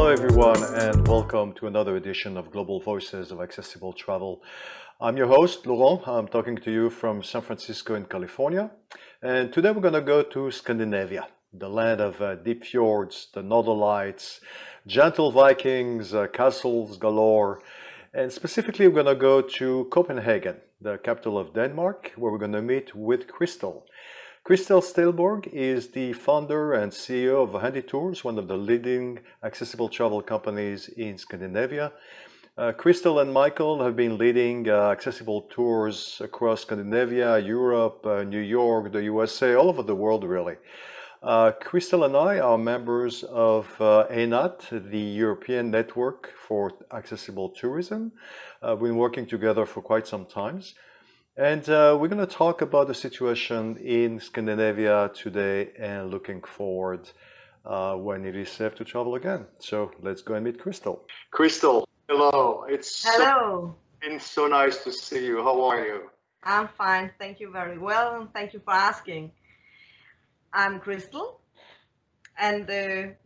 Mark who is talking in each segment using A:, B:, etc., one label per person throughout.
A: Hello everyone and welcome to another edition of Global Voices of Accessible Travel. I'm your host, Laurent. I'm talking to you from San Francisco in California. And today we're going to go to Scandinavia, the land of deep fjords, the northern lights, gentle Vikings, castles galore. And specifically, we're going to go to Copenhagen, the capital of Denmark, where we're going to meet with Christel. Christel Stejlborg is the founder and CEO of HandiTours, one of the leading accessible travel companies in Scandinavia. Christel and Michael have been leading accessible tours across Scandinavia, Europe, New York, the USA, all over the world, really. Christel and I are members of ENAT, the European Network for Accessible Tourism. We've been working together for quite some time. And we're going to talk about the situation in Scandinavia today and looking forward when it is safe to travel again. So let's go and meet Christel. Christel, hello.
B: Hello.
A: Been so nice to see you. How are you?
B: I'm fine. Thank you very well. And thank you for asking. I'm Christel, and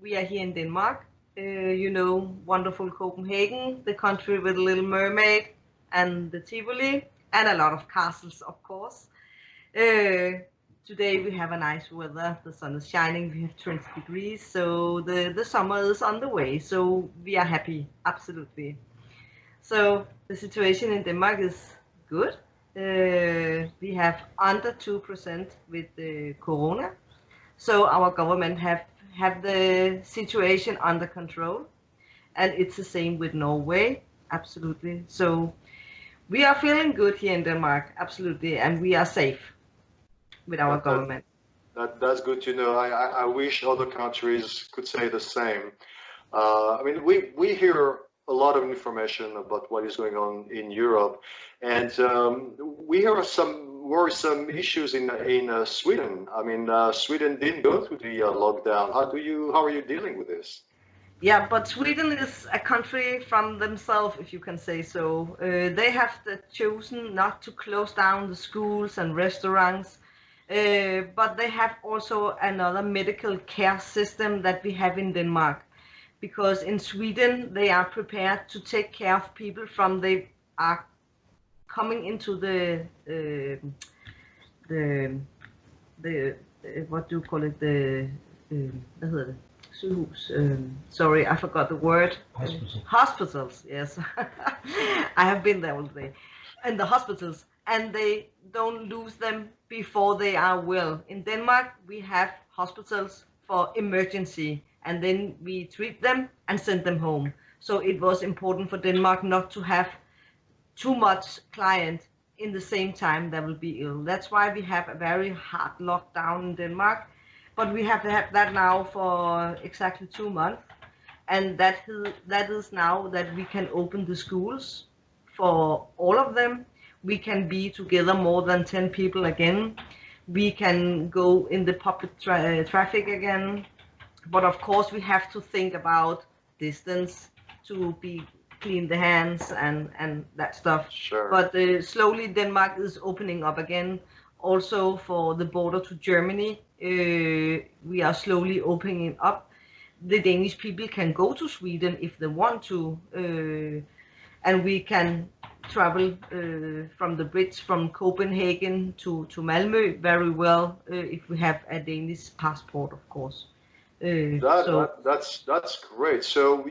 B: we are here in Denmark. Wonderful Copenhagen, the country with the Little Mermaid and the Tivoli. And a lot of castles, of course. Today we have a nice weather. The sun is shining. We have 20 degrees. So the summer is on the way. So we are happy. Absolutely. So the situation in Denmark is good. We have under 2% with the corona. So our government have the situation under control. And it's the same with Norway. Absolutely. So we are feeling good here in Denmark, absolutely, and we are safe with our government.
A: That's good to know. I wish other countries could say the same. We hear a lot of information about what is going on in Europe, and we hear some worrisome issues in Sweden. Sweden didn't go through the lockdown. How are you dealing with this?
B: Yeah, but Sweden is a country from themselves, if you can say so. They have chosen not to close down the schools and restaurants, but they have also another medical care system that we have in Denmark. Because in Sweden, they are prepared to take care of people from they are coming into the what do you call it, sorry, I forgot the word. Hospitals, yes. I have been there all day. And the hospitals, and they don't lose them before they are well. In Denmark, we have hospitals for emergency, and then we treat them and send them home. So it was important for Denmark not to have too much client in the same time that will be ill. That's why we have a very hard lockdown in Denmark. But we have had that now for exactly 2 months, and that is now that we can open the schools for all of them. We can be together more than 10 people again. We can go in the public traffic again. But of course, we have to think about distance to clean the hands and that stuff.
A: Sure.
B: But slowly Denmark is opening up again. Also for the border to Germany, we are slowly opening up. The Danish people can go to Sweden if they want to, and we can travel from the bridge from Copenhagen to Malmö very well if we have a Danish passport, of course.
A: That's great. So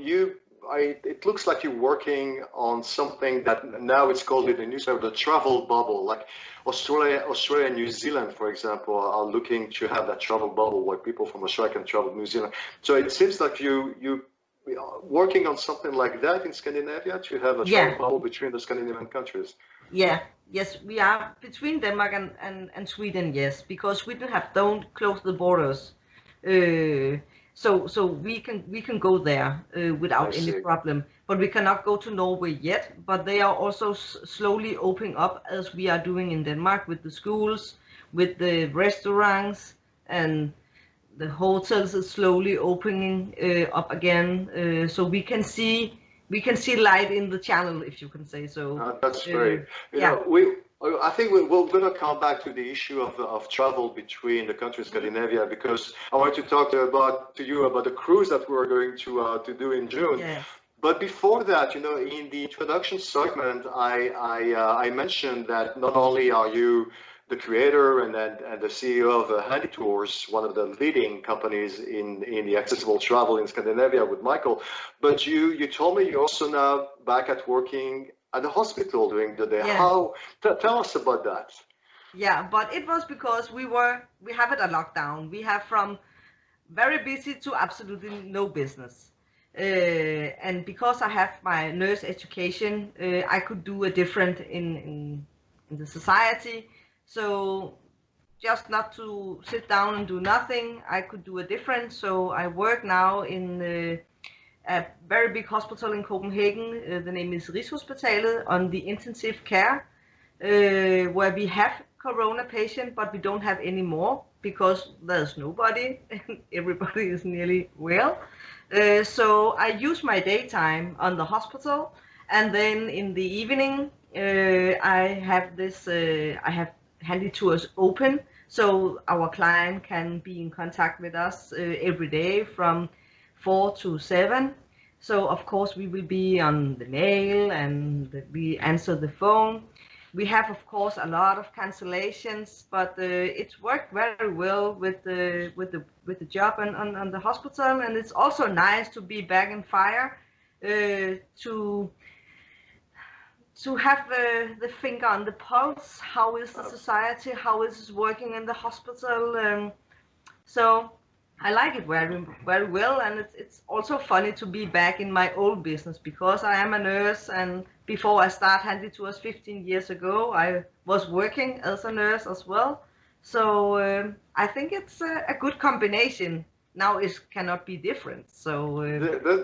A: it looks like you're working on something that now it's called in the newspaper the travel bubble. Like Australia and New Zealand, for example, are looking to have that travel bubble where people from Australia can travel to New Zealand. So it seems like you are working on something like that in Scandinavia to have a travel bubble between the Scandinavian countries.
B: Yeah, yes, we are between Denmark and Sweden, yes, because Sweden don't close the borders. So we can go there without any problem, but we cannot go to Norway yet. But they are also slowly opening up as we are doing in Denmark with the schools, with the restaurants, and the hotels is slowly opening up again. So we can see light in the channel, if you can say so.
A: That's great.
B: Yeah.
A: I think we're going to come back to the issue of travel between the countries Scandinavia, because I want to talk to you about the cruise that we're going to do in June.
B: Yes.
A: But before that, in the introduction segment, I mentioned that not only are you the creator and the CEO of HandiTours, one of the leading companies in the accessible travel in Scandinavia with Michael, but you told me you're also now back at working at the hospital during the day.
B: Yes.
A: Tell us about that.
B: Yeah, but it was because we have it a lockdown. We have from very busy to absolutely no business. And because I have my nurse education, I could do a different in the society. So just not to sit down and do nothing, I could do a different. So I work now in a very big hospital in Copenhagen. The name is Rigshospitalet, on the intensive care, where we have corona patient, but we don't have any more because there's nobody and everybody is nearly well. So I use my daytime on the hospital, and then in the evening I have HandiTours open, so our client can be in contact with us every day from 4 to 7. So of course we will be on the mail and we answer the phone. We have, of course, a lot of cancellations, but it's worked very well with the job and on the hospital, and it's also nice to be back in fire, to have the finger on the pulse. How is the society? How is it working in the hospital? So I like it very, very well, and it's also funny to be back in my old business because I am a nurse, and before I started HandiTours 15 years ago, I was working as a nurse as well. So I think it's a good combination. Now it cannot be different. So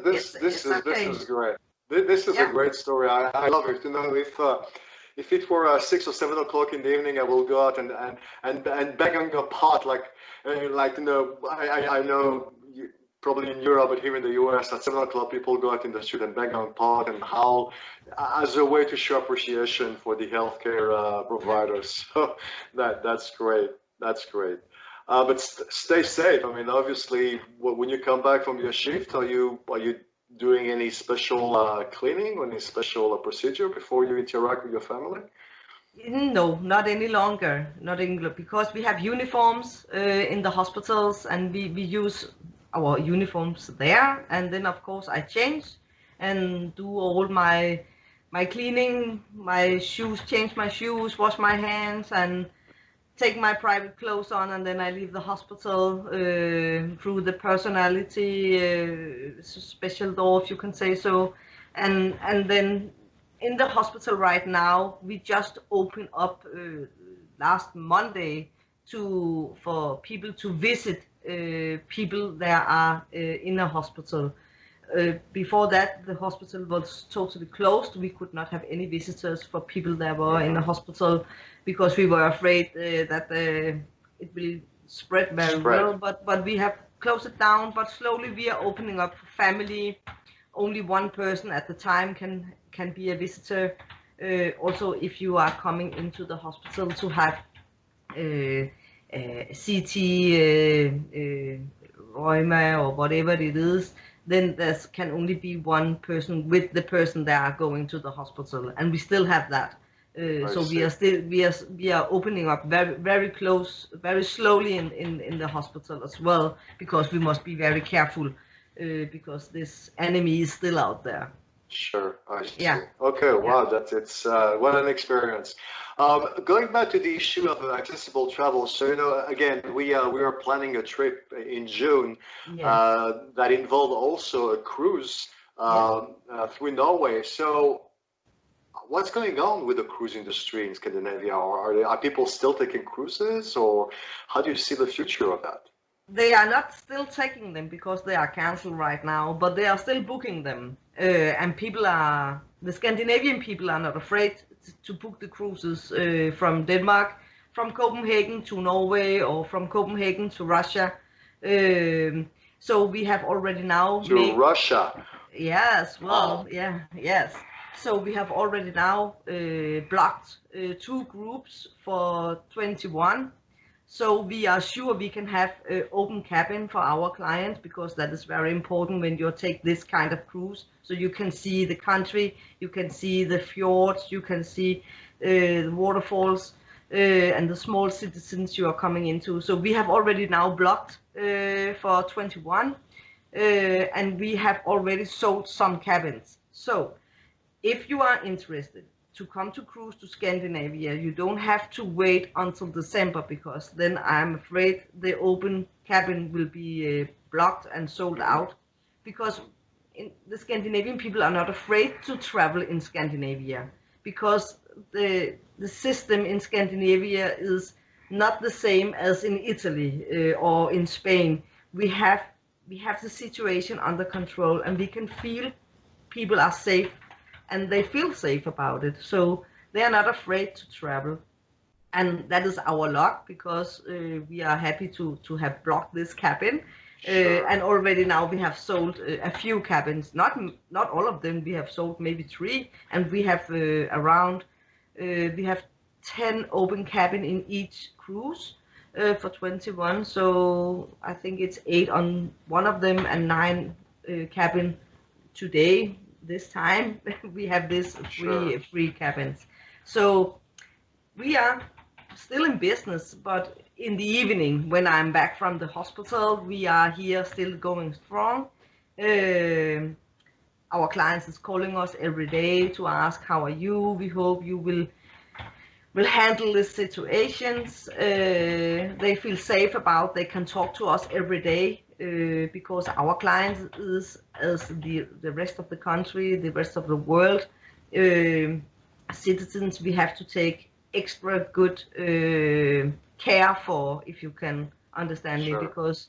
A: this is great. This is a great story. I love it. If it were 6 or 7 o'clock in the evening, I will go out and bang on your pot I know probably in Europe, but here in the US at 7 o'clock, people go out in the street and bang on pot and howl as a way to show appreciation for the healthcare providers. So that's great. That's great. But stay safe. I mean, obviously, when you come back from your shift, are you doing any special cleaning or any special procedure before you interact with your family?
B: No, not any longer. Not because we have uniforms in the hospitals, and we use our uniforms there. And then, of course, I change and do all my cleaning, my shoes, change my shoes, wash my hands, and take my private clothes on, and then I leave the hospital through the personality special door, if you can say so. And then in the hospital right now, we just opened up last Monday for people to visit people that are in a hospital. Before that, the hospital was totally closed. We could not have any visitors for people that were in the hospital because we were afraid that it will spread very well. But we have closed it down. But slowly we are opening up for family. Only one person at the time can be a visitor. Also, if you are coming into the hospital to have CT, Rheuma or whatever it is, then there can only be one person with the person that are going to the hospital, and we still have that. So we are opening up very, very close, very slowly in the hospital as well, because we must be very careful because this enemy is still out there.
A: Sure, I see.
B: Yeah.
A: Okay, wow, it's what an experience. Going back to the issue of accessible travel, so again, we are planning a trip in June that involved also a cruise through Norway. So, what's going on with the cruise industry in Scandinavia? Are people still taking cruises, or how do you see the future of that?
B: They are not still taking them because they are canceled right now, but they are still booking them. And the Scandinavian people are not afraid to book the cruises from Denmark, from Copenhagen to Norway, or from Copenhagen to Russia. So we have already now
A: to Russia.
B: Yes, well, yes. So we have already now blocked 2 groups for 21. So we are sure we can have open cabin for our clients, because that is very important when you take this kind of cruise. So you can see the country, you can see the fjords, you can see the waterfalls and the small citizens you are coming into. So we have already now blocked for 21 and we have already sold some cabins. So if you are interested to come to cruise to Scandinavia, you don't have to wait until December, because then I'm afraid the open cabin will be blocked and sold out. Because the Scandinavian people are not afraid to travel in Scandinavia, because the system in Scandinavia is not the same as in Italy or in Spain. We have the situation under control, and we can feel people are safe and they feel safe about it. So they are not afraid to travel. And that is our luck, because we are happy to have blocked this cabin.
A: Sure.
B: And already now we have sold a few cabins, not all of them. We have sold maybe 3, and we have we have 10 open cabin in each cruise for 21. So I think it's 8 on one of them and 9 cabin today. This time we have this free cabins. So we are still in business, but in the evening when I'm back from the hospital, we are here still going strong. Our clients is calling us every day to ask, how are you? We hope you will handle these situations. They feel safe about, they can talk to us every day, because our clients is, as the rest of the country, the rest of the world, citizens we have to take extra good care for, if you can understand me, because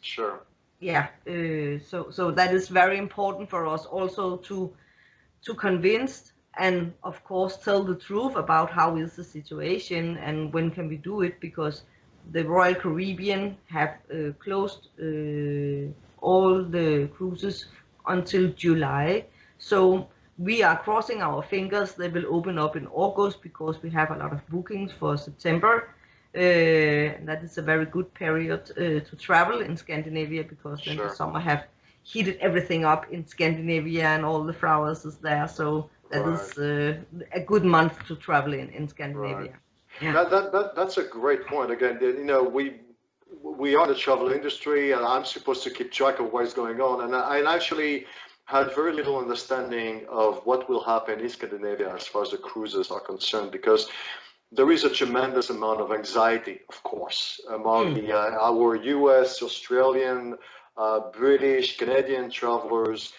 B: yeah, so that is very important for us also to convince, and of course tell the truth about how is the situation and when can we do it, because the Royal Caribbean have closed all the cruises until July. So we are crossing our fingers they will open up in August, because we have a lot of bookings for September. That is a very good period to travel in Scandinavia, because then the summer have heated everything up in Scandinavia and all the flowers is there. So that is a good month to travel in Scandinavia.
A: Right. Yeah. That's a great point. Again, you know, we are the travel industry, and I'm supposed to keep track of what is going on. And I actually had very little understanding of what will happen in Scandinavia as far as the cruises are concerned, because there is a tremendous amount of anxiety, of course, among our US, Australian, British, Canadian travelers,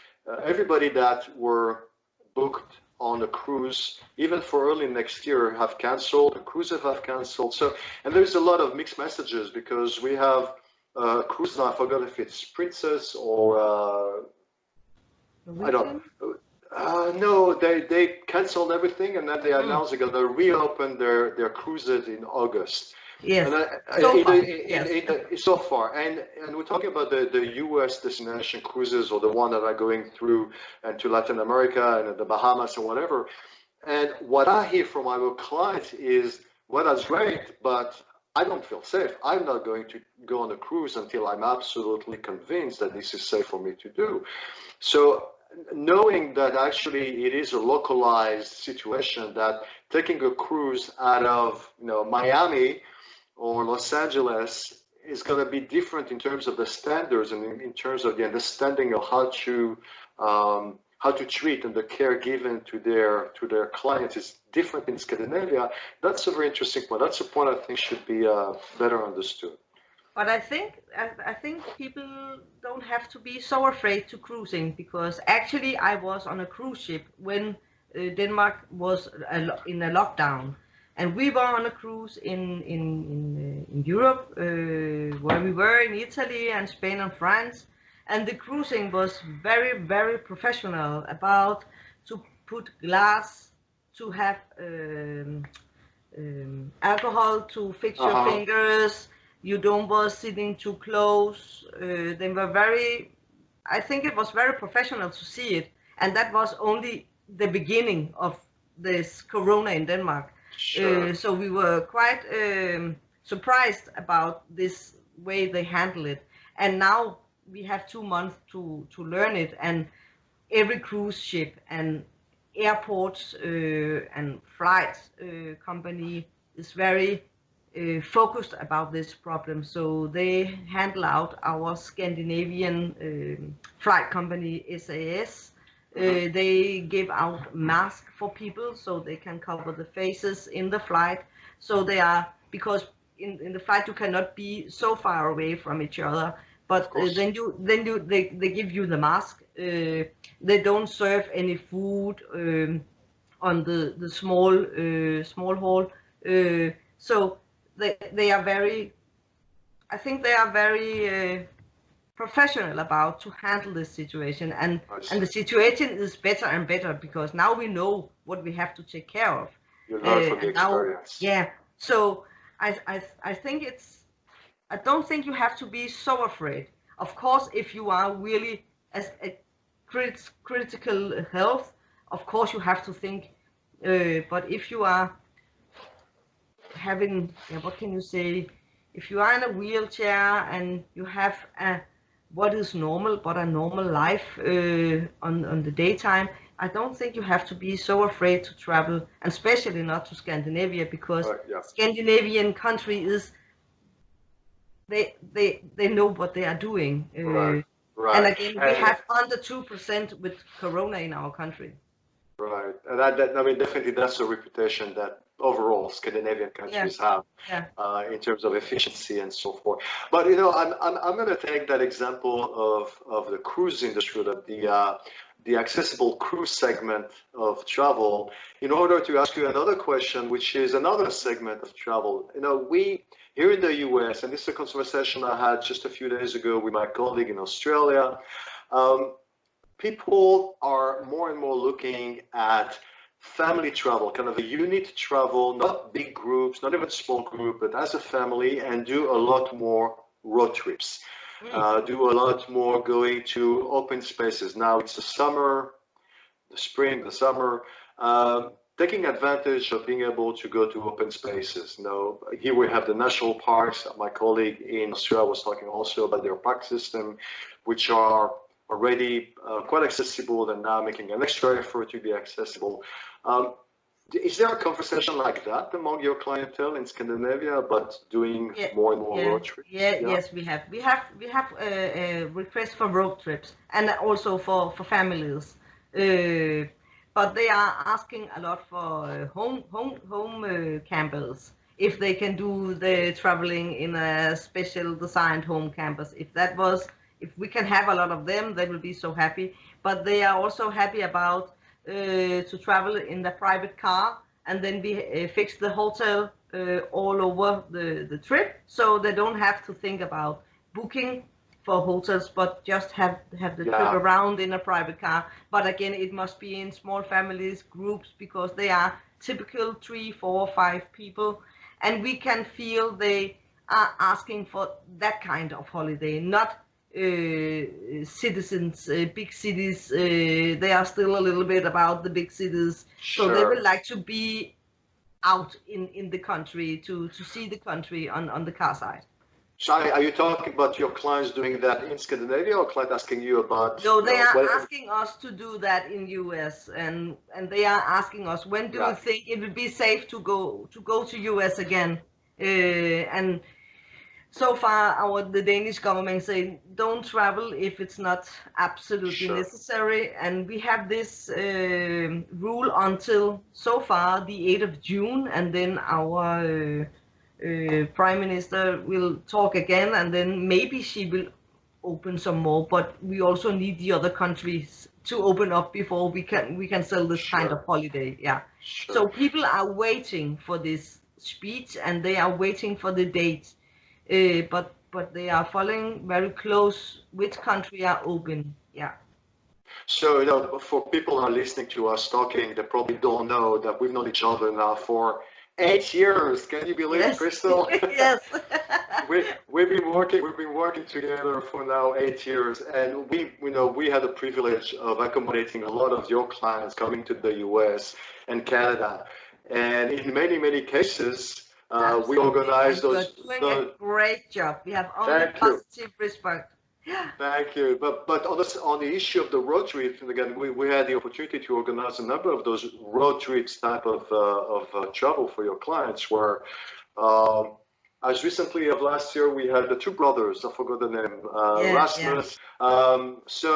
A: everybody that were booked on a cruise, even for early next year, have canceled. The cruises have canceled. So, and there's a lot of mixed messages, because we have cruises. I forgot if it's Princess or I don't. No, they canceled everything, and then they announced they're gonna reopen their cruises in August.
B: Yes.
A: And so far, and we're talking about the U.S. destination cruises, or the one that are going through and to Latin America and the Bahamas and whatever. And what I hear from our clients is, well, that's great, but I don't feel safe. I'm not going to go on a cruise until I'm absolutely convinced that this is safe for me to do. So knowing that actually it is a localized situation, that taking a cruise out of Miami or Los Angeles is going to be different in terms of the standards and in terms of the understanding of how to treat and the care given to their clients is different in Scandinavia. That's a very interesting point. That's a point I think should be better understood.
B: But I think people don't have to be so afraid to cruising, because actually I was on a cruise ship when Denmark was in a lockdown, and we were on a cruise in Europe, where we were in Italy and Spain and France, and the cruising was very, very professional, about to put glass, to have alcohol to fix your fingers. You don't was sitting too close. They were very, I think it was very professional to see it. And that was only the beginning of this corona in Denmark.
A: Sure.
B: So we were quite surprised about this way they handle it. And now we have 2 months to learn it. And every cruise ship and airports and flight company is very focused about this problem. So they handle out our Scandinavian flight company SAS. They give out masks for people so they can cover the faces in the flight. So they are, because in the flight you cannot be so far away from each other. But they give you the mask. They don't serve any food on the small hall. So they are very, I think they are very professional about to handle this situation, and the situation is better and better because now we know what we have to take care of.
A: You learn from the
B: And now,
A: experience.
B: yeah. So I think I don't think you have to be so afraid. Of course, if you are really as a critical health, of course you have to think. But if you are having, what can you say? If you are in a wheelchair and you have what is normal, but a normal life on the daytime, I don't think you have to be so afraid to travel, and especially not to Scandinavia, because Scandinavian country is, they know what they are doing.
A: Right.
B: And again, we have under 2% with corona in our country.
A: Right, and I mean, definitely that's a reputation that overall Scandinavian countries have in terms of efficiency and so forth. But I'm going to take that example of the cruise industry, that the accessible cruise segment of travel, in order to ask you another question, which is another segment of travel. We here in the US, and this is a conversation I had just a few days ago with my colleague in Australia. People are more and more looking at family travel, kind of a unit travel, not big groups, not even small group, but as a family, and do a lot more road trips. Do a lot more going to open spaces. Now it's the summer, the spring, the summer, taking advantage of being able to go to open spaces. Here we have the national parks. My colleague in Australia was talking also about their park system, which are already quite accessible, and now making an extra effort to be accessible. Is there a conversation like that among your clientele in Scandinavia about doing more and more road trips?
B: Yes, we have. We have a request for road trips, and also for families. But they are asking a lot for home campers. If they can do the traveling in a special designed home campus, if we can have a lot of them, they will be so happy. But they are also happy about to travel in the private car, and then we fix the hotel all over the trip, so they don't have to think about booking for hotels, but just have the trip around in a private car. But again, it must be in small families, groups, because they are typical 3, 4, 5 people, and we can feel they are asking for that kind of holiday, not citizens, big cities. They are still a little bit about the big cities, so they would like to be out in the country, to see the country on the car side.
A: So are you talking about your clients doing that in Scandinavia, or client asking you about?
B: No, they are asking us to do that in US, and they are asking us, when do you think it would be safe to go to US again? And so far, the Danish government say don't travel if it's not absolutely necessary, and we have this rule until so far the 8th of June, and then our Prime Minister will talk again, and then maybe she will open some more. But we also need the other countries to open up before we can sell this kind of holiday. So people are waiting for this speech, and they are waiting for the date. But they are following very close which country are open.
A: So for people who are listening to us talking, they probably don't know that we've known each other now for 8 years. Can you believe, Christel?
B: Yes.
A: we've been working together for now 8 years, and we had the privilege of accommodating a lot of your clients coming to the US and Canada, and in many cases, we
B: Absolutely.
A: organize
B: And you are
A: those.
B: doing a great job. We have only
A: Thank you.
B: positive respect. Yeah.
A: Thank you. But on the issue of the road trips, and again, we had the opportunity to organize a number of those road trips type of travel for your clients. Where as recently of last year, we had the two brothers. I forgot the name.
B: Yeah, yeah.
A: Rasmus. So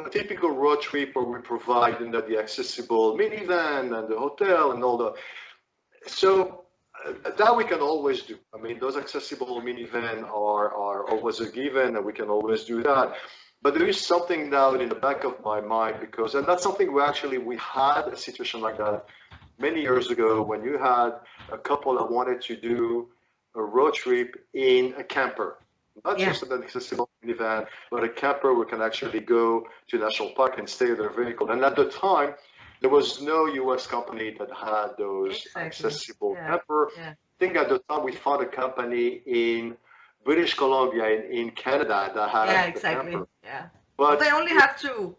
A: a typical road trip where we provide the accessible minivan and the hotel and all the. So that we can always do. I mean, those accessible minivan are always a given, and we can always do that. But there is something now in the back of my mind because, and that's something we had a situation like that many years ago when you had a couple that wanted to do a road trip in a camper, not
B: Yeah.
A: just an accessible minivan, but a camper where we can actually go to national park and stay in their vehicle. And at the time, there was no US company that had those
B: Exactly.
A: accessible
B: Yeah.
A: camper.
B: Yeah.
A: I think at the time we found a company in British Columbia in Canada that had
B: Yeah,
A: the
B: exactly.
A: camper.
B: Yeah.
A: But
B: They only have two.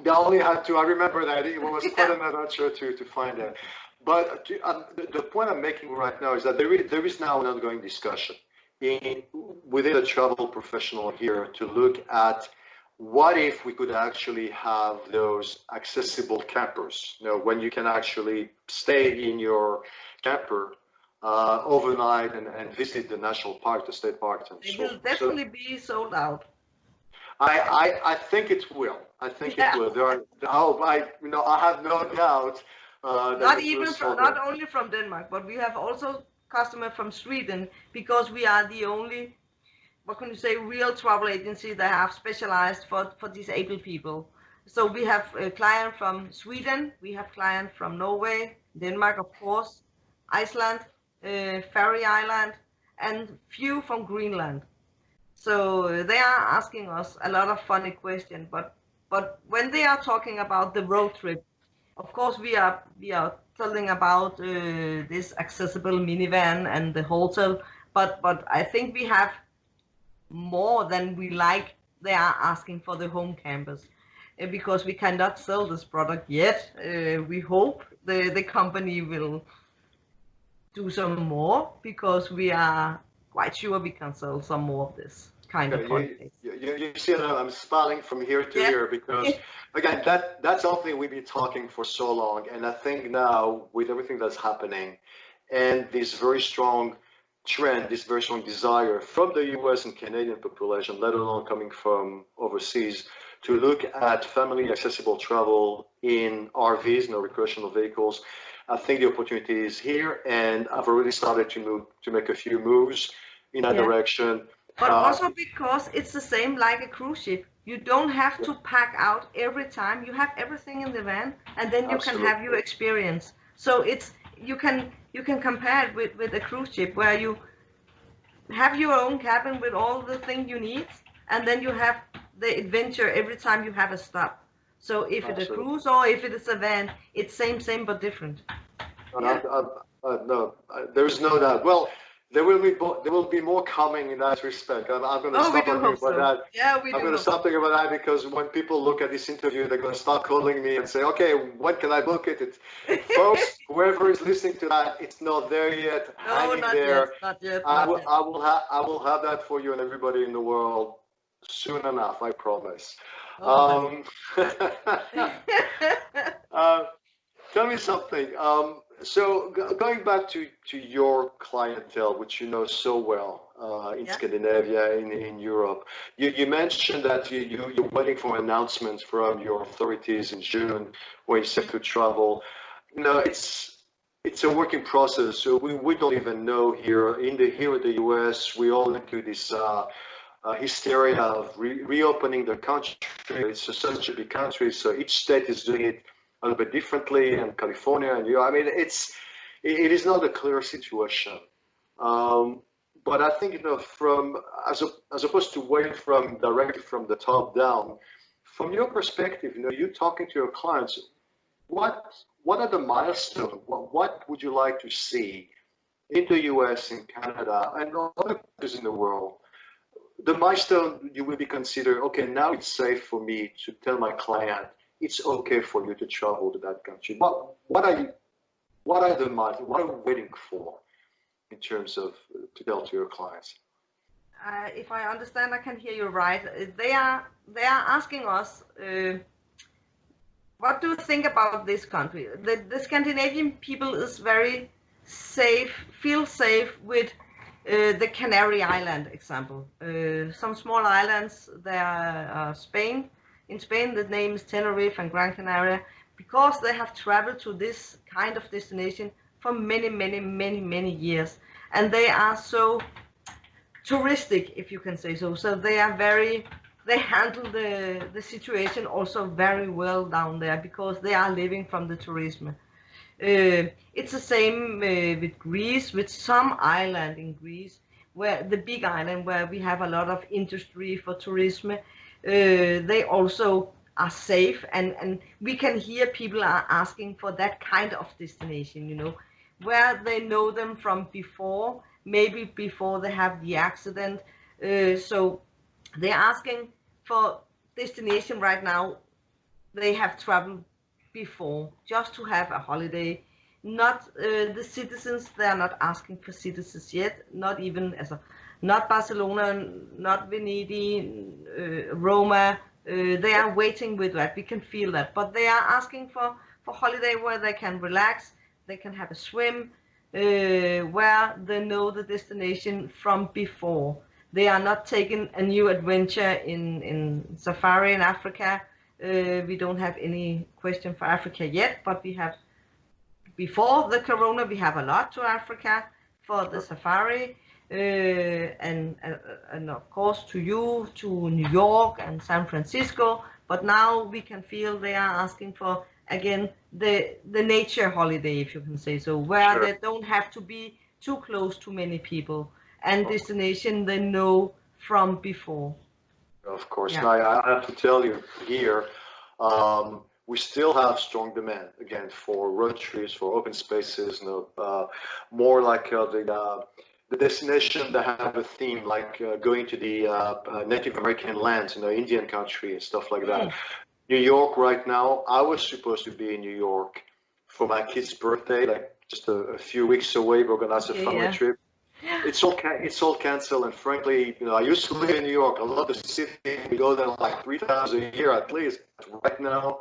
A: they only had to, I remember that it was quite
B: Yeah.
A: an adventure to find that. But the point I'm making right now is that there is now an ongoing discussion within the travel professional here to look at what if we could actually have those accessible campers, when you can actually stay in your camper overnight and visit the national park, the state parks, and
B: They
A: so
B: will
A: forth. So
B: definitely be sold out.
A: I think it will. I think it
B: Yeah.
A: will. I have no doubt that
B: Not
A: it will
B: even from,
A: solve
B: not
A: it.
B: only from Denmark, but we have also customer from Sweden because we are the only, what can you say, real travel agency that have specialized for disabled people. So we have a client from Sweden, we have client from Norway, Denmark, of course, Iceland, Faroe Island, and few from Greenland. So they are asking us a lot of funny questions, but when they are talking about the road trip, of course we are telling about this accessible minivan and the hotel, but I think we have more than we like. They are asking for the home campus because we cannot sell this product yet. We hope the company will do some more because we are quite sure we can sell some more of this kind of
A: Okay,
B: holidays.
A: you see that I'm smiling from here to
B: Yeah.
A: here because, again, that's something we've been talking for so long, and I think now with everything that's happening, and this very strong trend, this very strong desire from the US and Canadian population, let alone coming from overseas, to look at family accessible travel in RVs, recreational vehicles. I think the opportunity is here, and I've already started to make a few moves in that
B: Yeah.
A: direction.
B: But also because it's the same like a cruise ship. You don't have to pack out every time. You have everything in the van, and then you can have your
A: Absolutely.
B: experience. So it's you can compare it with a cruise ship where you have your own cabin with all the things you need, and then you have the adventure every time you have a stop. So if it's a
A: Absolutely.
B: cruise or if it is a van, it's same but different.
A: And
B: Yeah.
A: no, there's no doubt. Well, there will be more coming in that respect. I'm going to
B: Oh, we
A: stop
B: do
A: talking
B: hope
A: about
B: so.
A: that.
B: Yeah, we
A: I'm
B: do
A: going to
B: hope
A: stop
B: so.
A: talking about that because when people look at this interview, they're going to start calling me and say, "Okay, when can I book it?" Folks, whoever is listening to that, it's not there yet.
B: No,
A: Hang in
B: not yet,
A: there.
B: not yet,
A: I
B: not
A: will,
B: yet.
A: I will have that for you and everybody in the world soon enough. I promise.
B: Oh, honey.
A: Um, uh, Tell me something. So going back to your clientele, which you know so well in
B: Yeah.
A: Scandinavia, in Europe, you mentioned that you're waiting for announcements from your authorities in June when you're set to travel. It's a working process, so we don't even know here in the US. We all into this hysteria of reopening the country. It's such a big country, so each state is doing it a little bit differently. And California, and I mean, it is not a clear situation. Um, but I think from as opposed to waiting from directly from the top down, from your perspective, you talking to your clients, what what are the milestones? What would you like to see in the US, in Canada, and other countries in the world, the milestone you will be considered, okay, now it's safe for me to tell my client it's okay for you to travel to that country. What are the milestones? What are we waiting for in terms of to tell to your clients?
B: If I understand, I can hear you right. They are asking us, what do you think about this country? The Scandinavian people is very safe, feel safe with the Canary Island example. Some small islands, there are Spain. In Spain, the name is Tenerife and Gran Canaria, because they have traveled to this kind of destination for many years. And they are so touristic, if you can say so. So they handle the situation also very well down there because they are living from the tourism. It's the same with Greece, with some island in Greece, where the big island where we have a lot of industry for tourism. They also are safe, and we can hear people are asking for that kind of destination, where they know them from before, maybe before they have the accident. So they're asking for destination right now they have traveled before, just to have a holiday. Not the citizens, they are not asking for citizens yet, not even not Barcelona, not Venedig, Roma. They are waiting with that. We can feel that, but they are asking for holiday where they can relax, they can have a swim, where they know the destination from before. They are not taking a new adventure in safari in Africa. We don't have any question for Africa yet, but we have, before the corona, we have a lot to Africa for the safari, and of course to you, to New York and San Francisco. But now we can feel they are asking for, again, the nature holiday, if you can say so, where
A: Sure.
B: they don't have to be too close to many people, and destination they know from before.
A: Of course.
B: Yeah.
A: Now, I have to tell you here, we still have strong demand again for road trips, for open spaces, more like the destination that have a theme, like going to the Native American lands, Indian country and stuff like that. New York right now, I was supposed to be in New York for my kid's birthday, like just a few weeks away. We're gonna have a family trip. It's all canceled, and frankly, I used to live in New York. I love the city. We go there like 3 times a year at least. Right now,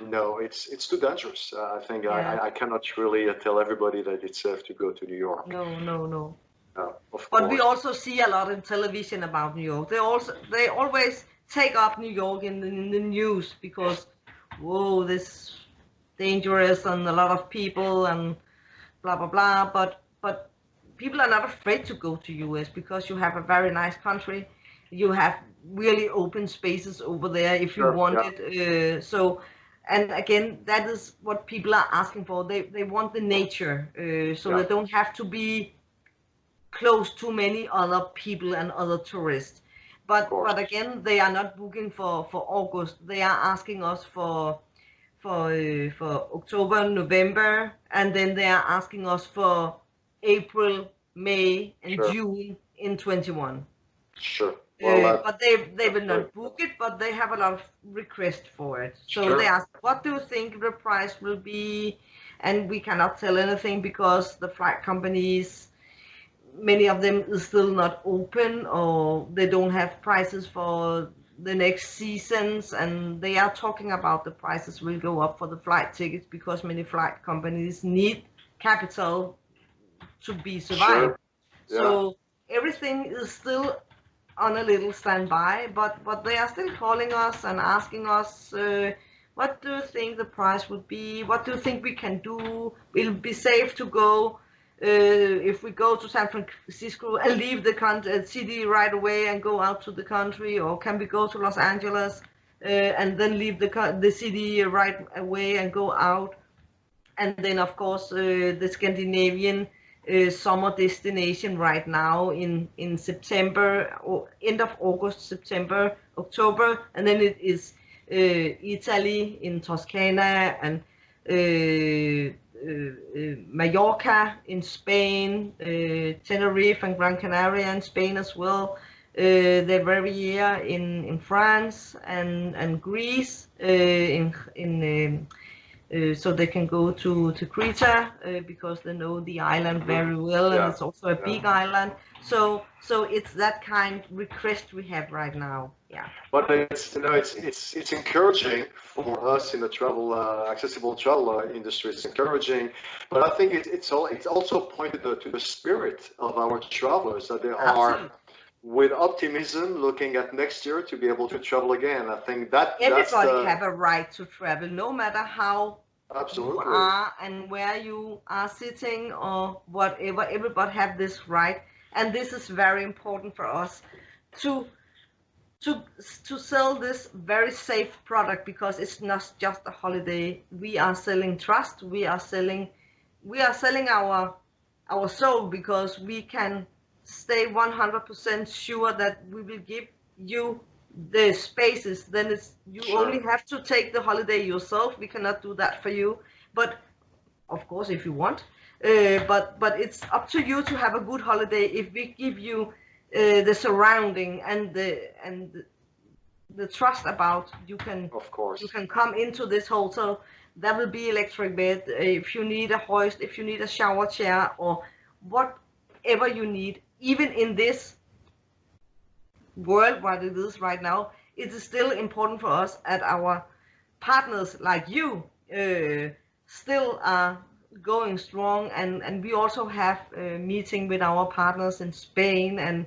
A: no, it's too dangerous. I think I cannot really tell everybody that it's safe to go to New York.
B: No.
A: Of
B: But
A: course.
B: we also see a lot in television about New York. They always take up New York in the news because, whoa, this dangerous and a lot of people and blah blah blah. But people are not afraid to go to US because you have a very nice country. You have really open spaces over there if you want it. And again, that is what people are asking for. They want the nature, so they don't have to be close to many other people and other tourists. But again, they are not booking for August. They are asking us for October, November, and then they are asking us for April, May, and June in 21.
A: Sure. Well,
B: but they will not book it, but they have a lot of requests for it. So they ask, what do you think the price will be? And we cannot tell anything because the flight companies, many of them is still not open, or they don't have prices for the next seasons, and they are talking about the prices will go up for the flight tickets because many flight companies need capital to be survived. So everything is still on a little standby, but they are still calling us and asking us, what do you think the price would be? What do you think we can do? Will it be safe to go? If we go to San Francisco and leave the city right away and go out to the country, or can we go to Los Angeles and then leave the city right away and go out? And then, of course, the Scandinavian summer destination right now in September, or end of August, September, October, and then it is Italy in Toscana and Mallorca in Spain, Tenerife and Gran Canaria in Spain as well. They're every year in France and Greece so they can go to Crete because they know the island very well, and it's also a big island. So it's that kind of request we have right now. Yeah.
A: But it's encouraging for us in the travel accessible travel industry. It's encouraging, but I think it's also pointed to the spirit of our travelers that they are with optimism looking at next year to be able to travel again. I think that
B: everybody have a right to travel, no matter how
A: absolutely
B: you are and where you are sitting or whatever. Everybody have this right, and this is very important for us to sell this very safe product, because it's not just a holiday. We are selling trust. We are selling our soul, because we can stay 100% sure that we will give you the spaces. Then you only have to take the holiday yourself. We cannot do that for you, but of course if you want, but it's up to you to have a good holiday. If we give you the surrounding and the trust about you can come into this hotel, there will be electric bed, if you need a hoist, if you need a shower chair, or whatever you need. Even in this world what it is right now, it is still important for us, at our partners like you still are going strong, and we also have a meeting with our partners in Spain and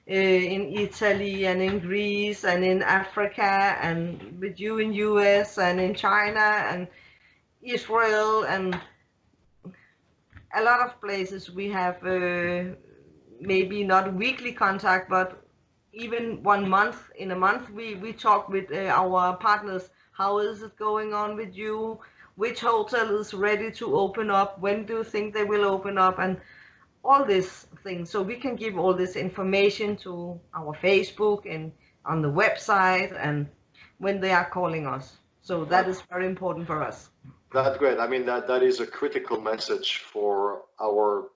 B: in Italy and in Greece and in Africa, and with you in US and in China and Israel and a lot of places. We have maybe not weekly contact, but even in a month we talk with our partners. How is it going on with you? Which hotel is ready to open up? When do you think they will open up? And all these things. So we can give all this information to our Facebook and on the website, and when they are calling us. So that is very important for us.
A: That's great. I mean, that is a critical message for our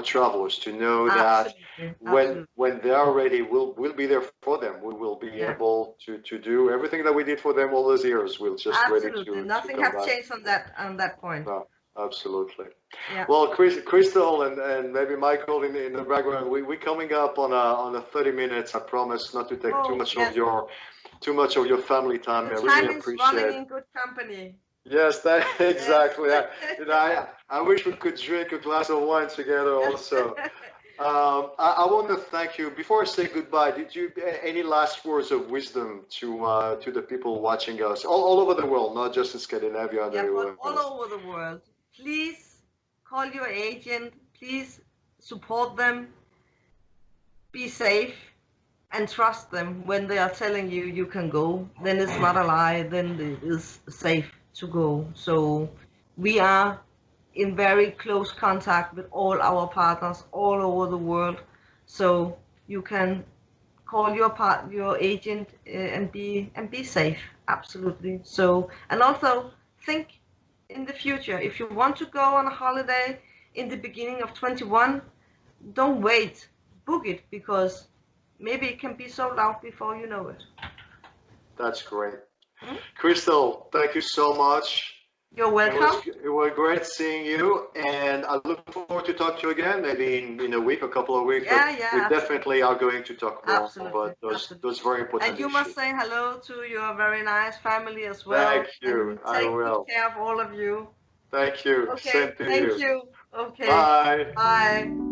A: travelers to know that when they are ready, we'll be there for them. We will be able to do everything that we did for them all those years. We'll just ready to
B: nothing
A: to
B: has changed on that point.
A: No, absolutely.
B: Yeah.
A: Well, Christel and maybe Michael in the background, we're coming up on a 30 minutes. I promise not to take too much of your family time.
B: The
A: I
B: time
A: really
B: is
A: appreciate
B: running in good company.
A: Yes, exactly. I wish we could drink a glass of wine together also. I want to thank you. Before I say goodbye, did you any last words of wisdom to the people watching us all over the world, not just in Scandinavia?
B: But all over the world. Please call your agent. Please support them. Be safe and trust them when they are telling you you can go. Then it's not a lie. Then it is safe to go. So we are in very close contact with all our partners all over the world. So you can call your agent and be safe. Absolutely. So, and also think in the future. If you want to go on a holiday in the beginning of 21, don't wait. Book it, because maybe it can be sold out before you know it.
A: That's great. Christel, thank you so much.
B: You're welcome.
A: It was great seeing you, and I look forward to talk to you again, maybe in a week, a couple of weeks. We definitely are going to talk more about those very important
B: issues. And you must say hello to your very nice family as well.
A: Thank you.
B: I will. Take good care of all of you.
A: Thank you.
B: Okay.
A: Same to you.
B: Thank you. Okay.
A: Bye.
B: Bye.